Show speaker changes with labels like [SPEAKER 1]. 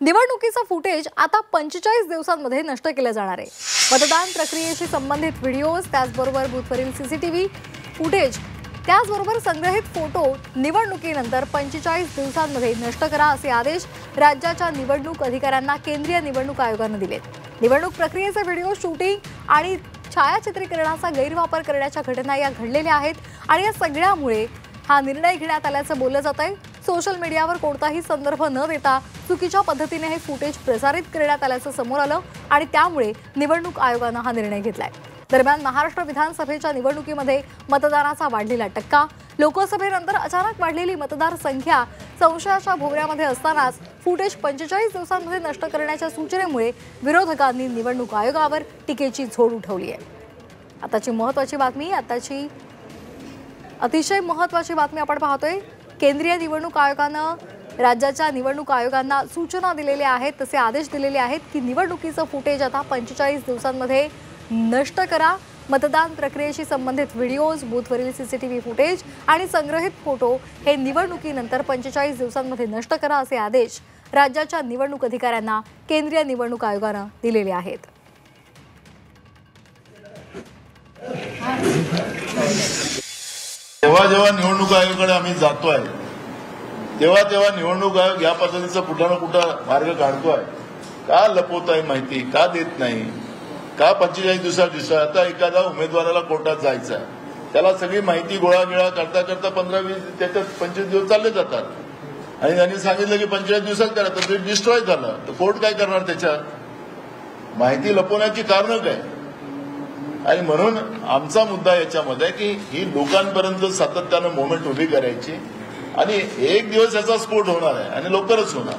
[SPEAKER 1] निवडणुकीचं फुटेज आता 45 दिवसांमध्ये नष्ट केलं जाणार आहे। मतदान प्रक्रियेशी संबंधित व्हिडिओज, त्याचबरोबर बूथवरील सीसीटीव्ही फुटेज, त्याचबरोबर संग्रहित फोटो निवडणुकीनंतर 45 दिवसांमध्ये नष्ट करा असे आदेश राज्याच्या निवडणूक अधिकाऱ्यांना केंद्रीय निवडणूक आयोगाने दिले। निवडणूक प्रक्रियेचे व्हिडिओ शूटिंग आणि छायाचित्रीकरणाचा गैरवापर करण्याच्या घटना या घडलेल्या आहेत आणि या सगळ्यामुळे हा निर्णय घेण्यात आल्याचं बोललं जात आहे। सोशल मीडियावर कोणताही संदर्भ न देता चुकीच्या पद्धतीने हे फुटेज प्रसारित करण्यात आल्याचं समोर आलं आणि त्यामुळे निवडणूक आयोगाने हा निर्णय घेतलाय। दरम्यान महाराष्ट्र विधानसभेच्या निवडणुकीमध्ये मतदानाचा वाढलेला टक्का, लोकसभेनंतर अचानक वाढलेली मतदार संख्या संशयाच्या भोवऱ्यामध्ये असतानाच फुटेज 45 दिवसांमध्ये नष्ट करण्याच्या सूचनेमुळे विरोधकांनी निवडणूक आयोगावर टीकेची झोड उठवली आहे। आताची अतिशय महत्त्वाची बातमी आपण पाहतोय। केंद्रीय निवडणूक आयोगानं राज्याच्या निवडणूक आयोगांना सूचना दिलेल्या आहेत, तसे आदेश दिलेले आहेत की निवडणुकीचं फुटेज आता 45 दिवसांमध्ये नष्ट करा। मतदान प्रक्रियेशी संबंधित व्हिडिओज, बूथवरील सीसीटीव्ही फुटेज आणि संग्रहित फोटो हे निवडणुकीनंतर 45 दिवसांमध्ये नष्ट करा असे आदेश राज्याच्या निवडणूक अधिकाऱ्यांना केंद्रीय निवडणूक आयोगाने दिलेले आहेत।
[SPEAKER 2] जेव्हा निवडणूक आयोगाकडे आम्ही जातोय तेव्हा निवडणूक आयोग या पद्धतीचा कुठला ना कुठला मार्ग काढतोय। का लपवताय माहिती, का देत नाही, का 45 दिवसात आता एखादा उमेदवाराला कोर्टात जायचं आहे, त्याला सगळी माहिती गोळागिळा करता करता 15-20 त्याच्यात 25 दिवस चालले जातात आणि त्यांनी सांगितलं की 45 दिवसात करा, तर ते डिस्ट्रॉय झालं तर कोर्ट काय करणार? त्याच्यात माहिती लपवण्याची कारणं काय? आणि म्हणून आमचा मुद्दा याच्यामध्ये की ही लोकांपर्यंत सातत्यानं मोमेंट उभी करायची आणि एक दिवस याचा स्फोट होणार आहे आणि लवकरच होणार।